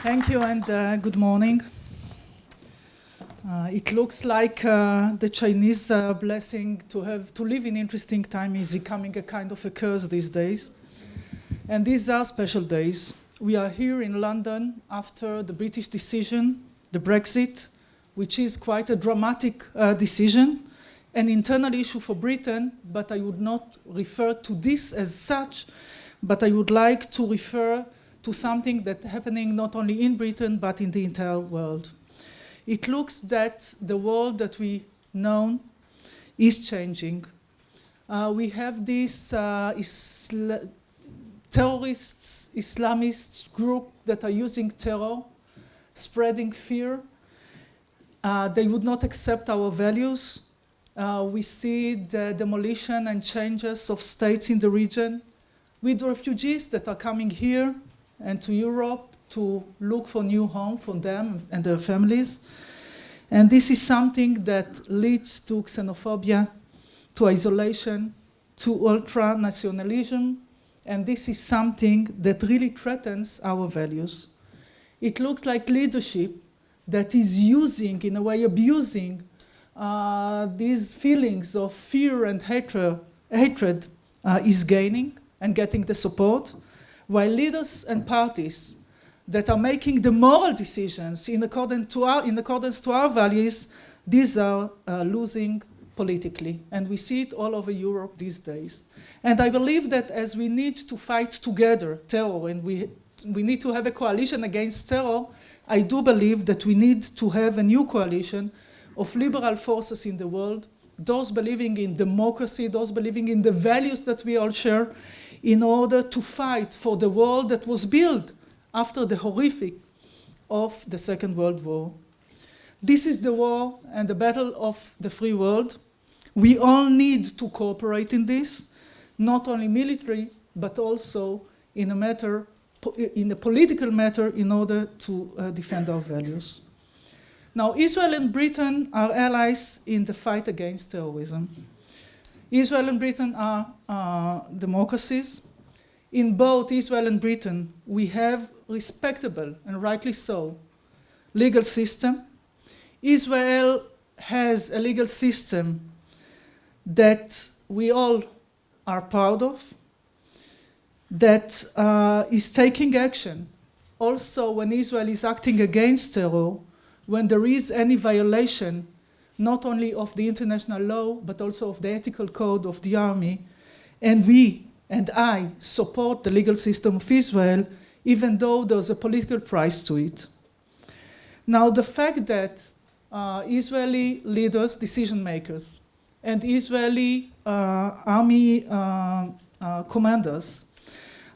Thank you and good morning. It looks like the Chinese blessing to live in interesting time is becoming a kind of a curse these days. And these are special days. We are here in London after the British decision, the Brexit, which is quite a dramatic decision, an internal issue for Britain, but I would not refer to this as such, but I would like to refer to something that's happening not only in Britain, but in the entire world. It looks that the world that we know is changing. We have this terrorists, Islamist group that are using terror, spreading fear. They would not accept our values. We see the demolition and changes of states in the region with refugees that are coming here and to Europe to look for new home for them and their families. And this is something that leads to xenophobia, to isolation, to ultra-nationalism, and this is something that really threatens our values. It looks like leadership that is using, in a way abusing, these feelings of fear and hatred is gaining and getting the support, while leaders and parties that are making the moral decisions in accordance to our values, these are losing politically. And we see it all over Europe these days. And I believe that as we need to fight together terror, and we need to have a coalition against terror, I do believe that we need to have a new coalition of liberal forces in the world, those believing in democracy, those believing in the values that we all share, in order to fight for the world that was built after the horrific of the Second World War. This is the war and the battle of the free world. We all need to cooperate in this, not only military, but also in a political matter in order to defend our values. Now, Israel and Britain are allies in the fight against terrorism. Israel and Britain are democracies. In both Israel and Britain, we have respectable, and rightly so, legal system. Israel has a legal system that we all are proud of, that is taking action. Also, when Israel is acting against terror, when there is any violation, not only of the international law, but also of the ethical code of the army, and we and I support the legal system of Israel, even though there's a political price to it. Now, the fact that Israeli leaders, decision makers, and Israeli army commanders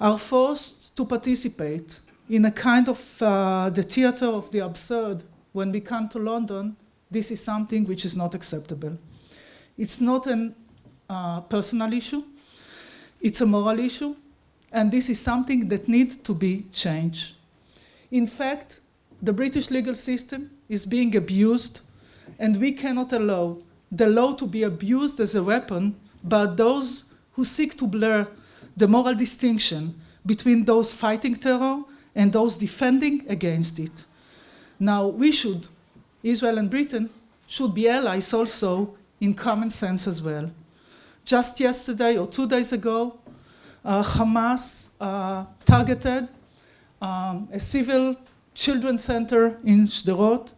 are forced to participate in a kind of the theater of the absurd when we come to London, this is something which is not acceptable. It's not a personal issue. It's a moral issue, and this is something that needs to be changed. In fact, the British legal system is being abused, and we cannot allow the law to be abused as a weapon by those who seek to blur the moral distinction between those fighting terror and those defending against it. Now, Israel and Britain should be allies also in common sense as well. Just yesterday or 2 days ago, Hamas targeted a civil children's center in Sderot.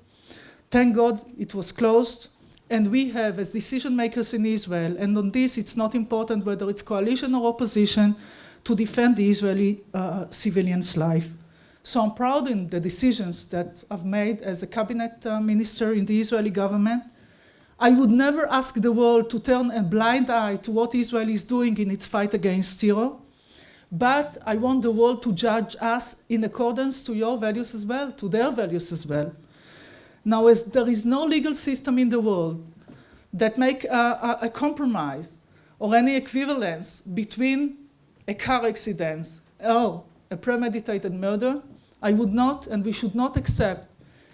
Thank God it was closed. And we have, as decision makers in Israel, and on this it's not important whether it's coalition or opposition, to defend the Israeli civilian's life. So I'm proud in the decisions that I've made as a cabinet minister in the Israeli government. I would never ask the world to turn a blind eye to what Israel is doing in its fight against terror, but I want the world to judge us in accordance to your values as well, to their values as well. Now, as there is no legal system in the world that make a compromise or any equivalence between a car accident or a premeditated murder, I would not and we should not accept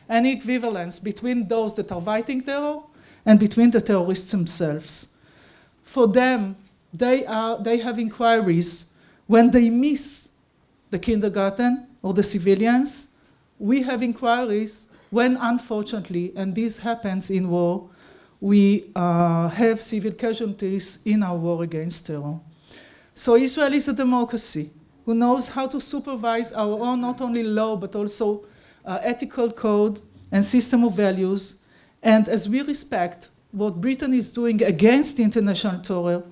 any equivalence between those that are fighting terror and between the terrorists themselves. For them, they have inquiries when they miss the kindergarten or the civilians, we have inquiries when, unfortunately, and this happens in war, we have civil casualties in our war against terror. So Israel is a democracy who knows how to supervise our own not only law but also ethical code and system of values. And as we respect what Britain is doing against international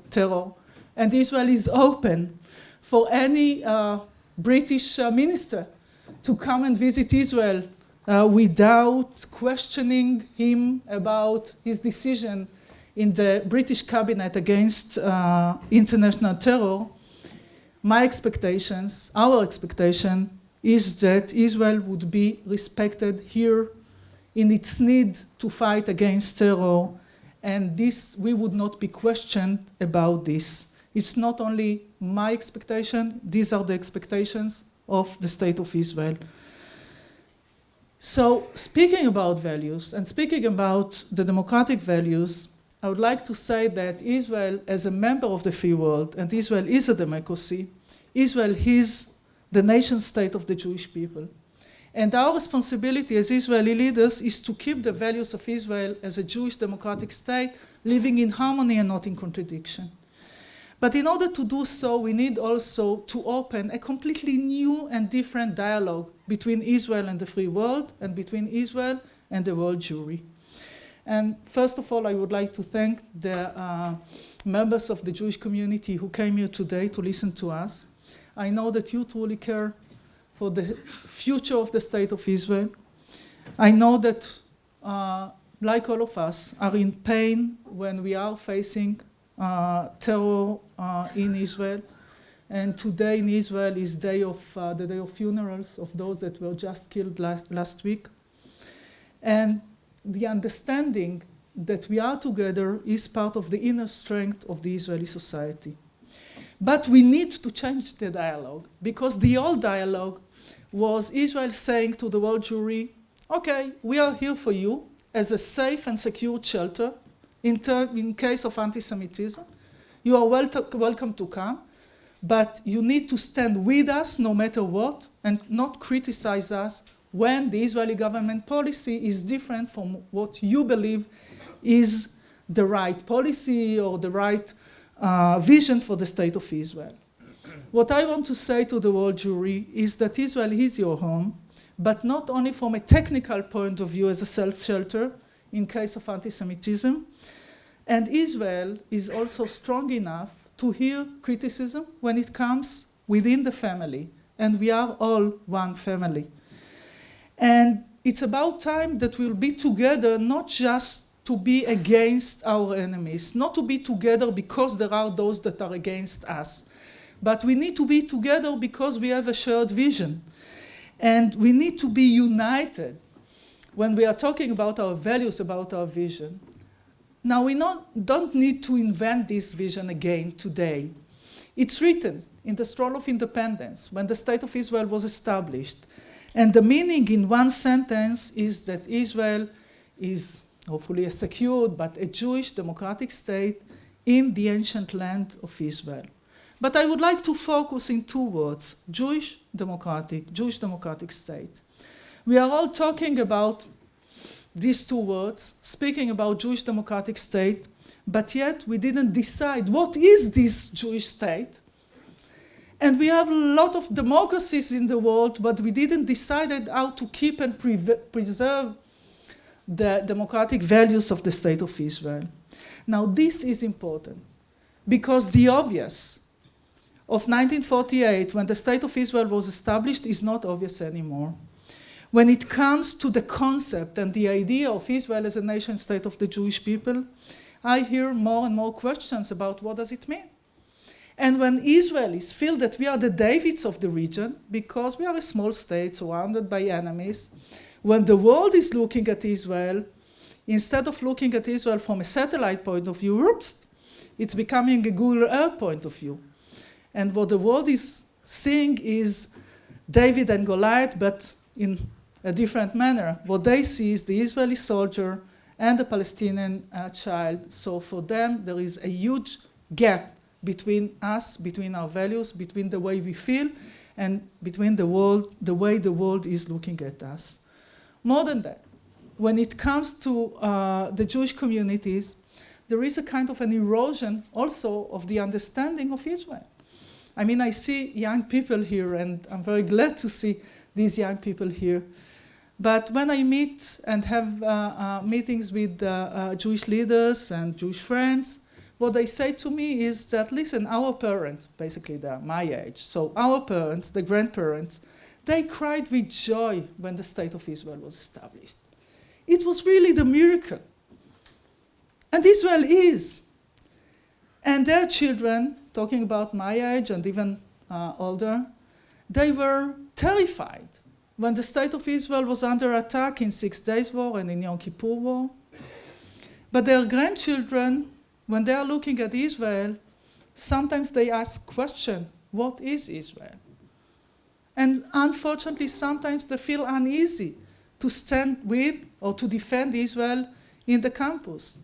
terror, and Israel is open for any British minister to come and visit Israel without questioning him about his decision in the British cabinet against international terror, my expectations, our expectation, is that Israel would be respected here in its need to fight against terror, and this, we would not be questioned about this. It's not only my expectation, these are the expectations of the State of Israel. So speaking about values and speaking about the democratic values, I would like to say that Israel, as a member of the free world, and Israel is a democracy, Israel is the nation state of the Jewish people. And our responsibility as Israeli leaders is to keep the values of Israel as a Jewish democratic state living in harmony and not in contradiction. But in order to do so, we need also to open a completely new and different dialogue between Israel and the free world, and between Israel and the world Jewry. And first of all, I would like to thank the members of the Jewish community who came here today to listen to us. I know that you truly care for the future of the State of Israel. I know that, like all of us, are in pain when we are facing terror in Israel. And today in Israel is the day of funerals of those that were just killed last week. And the understanding that we are together is part of the inner strength of the Israeli society. But we need to change the dialogue, because the old dialogue was Israel saying to the world Jewry, okay, we are here for you as a safe and secure shelter in case of anti-Semitism. You are welcome to come, but you need to stand with us no matter what and not criticize us when the Israeli government policy is different from what you believe is the right policy or the right vision for the State of Israel. What I want to say to the world Jewry is that Israel is your home, but not only from a technical point of view as a self-shelter in case of anti-Semitism, and Israel is also strong enough to hear criticism when it comes within the family, and we are all one family. And it's about time that we'll be together, not just to be against our enemies, not to be together because there are those that are against us, but we need to be together because we have a shared vision. And we need to be united when we are talking about our values, about our vision. Now, we don't need to invent this vision again today. It's written in the Scroll of Independence when the State of Israel was established. And the meaning in one sentence is that Israel is hopefully a secured but a Jewish democratic state in the ancient land of Israel. But I would like to focus in two words, Jewish democratic state. We are all talking about these two words, speaking about Jewish democratic state, but yet we didn't decide what is this Jewish state. And we have a lot of democracies in the world, but we didn't decide how to keep and preserve the democratic values of the State of Israel. Now, this is important because the obvious of 1948, when the State of Israel was established, is not obvious anymore. When it comes to the concept and the idea of Israel as a nation state of the Jewish people, I hear more and more questions about what does it mean. And when Israelis feel that we are the Davids of the region, because we are a small state surrounded by enemies, when the world is looking at Israel, instead of looking at Israel from a satellite point of view, it's becoming a Google Earth point of view. And what the world is seeing is David and Goliath, but in a different manner. What they see is the Israeli soldier and the Palestinian child. So for them, there is a huge gap between us, between our values, between the way we feel, and between the world, the way the world is looking at us. More than that, when it comes to the Jewish communities, there is a kind of an erosion also of the understanding of Israel. I mean, I see young people here, and I'm very glad to see these young people here. But when I meet and have meetings with Jewish leaders and Jewish friends, what they say to me is that, listen, our parents, basically they're my age, so our parents, the grandparents, they cried with joy when the State of Israel was established. It was really the miracle. And Israel is. And their children, talking about my age and even older, they were terrified when the State of Israel was under attack in 6 Days War and in Yom Kippur War. But their grandchildren, when they are looking at Israel, sometimes they ask question, what is Israel? And unfortunately, sometimes they feel uneasy to stand with or to defend Israel in the campus.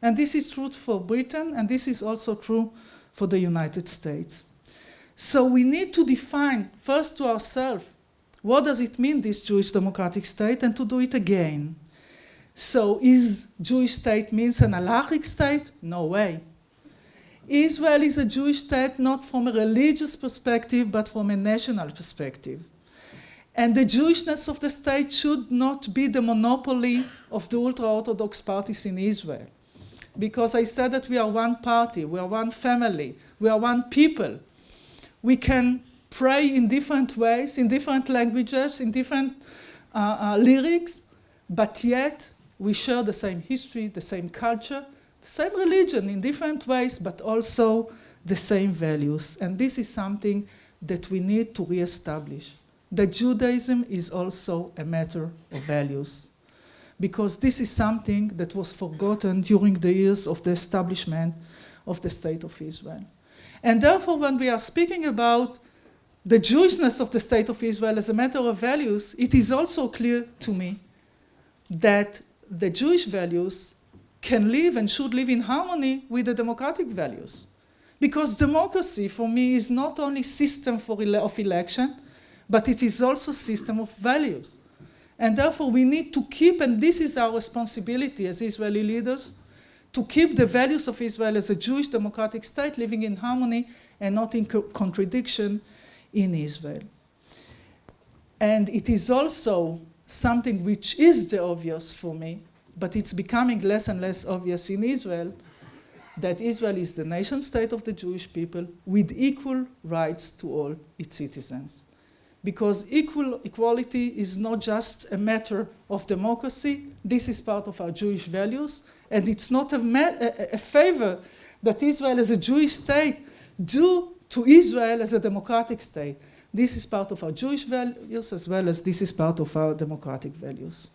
And this is true for Britain, and this is also true for the United States. So we need to define first to ourselves, what does it mean, this Jewish democratic state, and to do it again. So is Jewish state means an halachic state? No way. Israel is a Jewish state not from a religious perspective, but from a national perspective. And the Jewishness of the state should not be the monopoly of the ultra-Orthodox parties in Israel. Because I said that we are one party, we are one family, we are one people. We can pray in different ways, in different languages, in different lyrics, but yet we share the same history, the same culture, the same religion in different ways, but also the same values. And this is something that we need to reestablish. That Judaism is also a matter of values, because this is something that was forgotten during the years of the establishment of the State of Israel. And therefore, when we are speaking about the Jewishness of the State of Israel as a matter of values, it is also clear to me that the Jewish values can live and should live in harmony with the democratic values. Because democracy, for me, is not only system of election, but it is also system of values. And therefore, we need to keep, and this is our responsibility as Israeli leaders, to keep the values of Israel as a Jewish democratic state living in harmony and not in contradiction in Israel. And it is also something which is the obvious for me, but it's becoming less and less obvious in Israel, that Israel is the nation state of the Jewish people with equal rights to all its citizens. Because equality is not just a matter of democracy, this is part of our Jewish values, and it's not a favor that Israel as a Jewish state do to Israel as a democratic state. This is part of our Jewish values as well as this is part of our democratic values.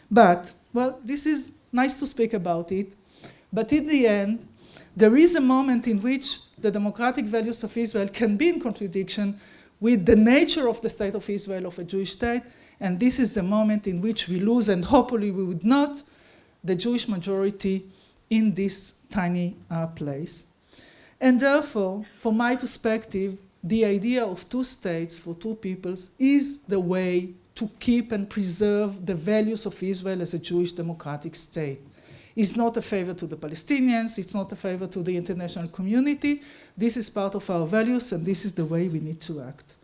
But, well, this is nice to speak about it, but in the end, there is a moment in which the democratic values of Israel can be in contradiction with the nature of the State of Israel, of a Jewish state, and this is the moment in which we lose, and hopefully we would not, the Jewish majority in this tiny place. And therefore, from my perspective, the idea of two states for two peoples is the way to keep and preserve the values of Israel as a Jewish democratic state. It's not a favor to the Palestinians, it's not a favor to the international community. This is part of our values, and this is the way we need to act.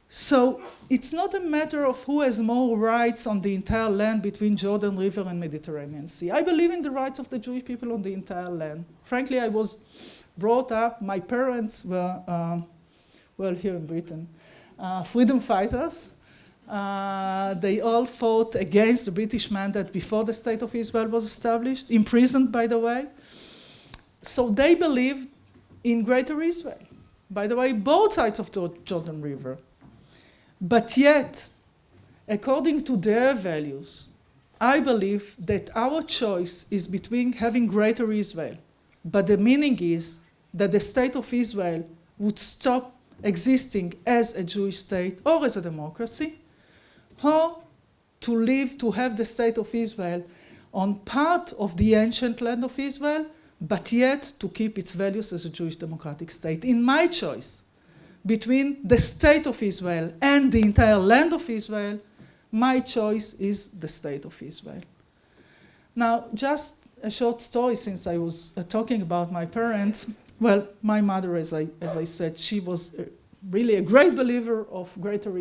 So it's not a matter of who has more rights on the entire land between Jordan River and Mediterranean Sea. I believe in the rights of the Jewish people on the entire land. Frankly, I was brought up, my parents were, well, here in Britain, freedom fighters. They all fought against the British mandate before the State of Israel was established, imprisoned, by the way. So they believed in Greater Israel. By the way, both sides of the Jordan River. But yet, according to their values, I believe that our choice is between having Greater Israel, but the meaning is that the State of Israel would stop existing as a Jewish state or as a democracy, or to have the State of Israel on part of the ancient land of Israel, but yet to keep its values as a Jewish democratic state. In my choice between the state of Israel and the entire land of Israel, my choice is the state of Israel. Now, just a short story, since I was talking about my parents. Well, my mother, as I said, she was really a great believer of Greater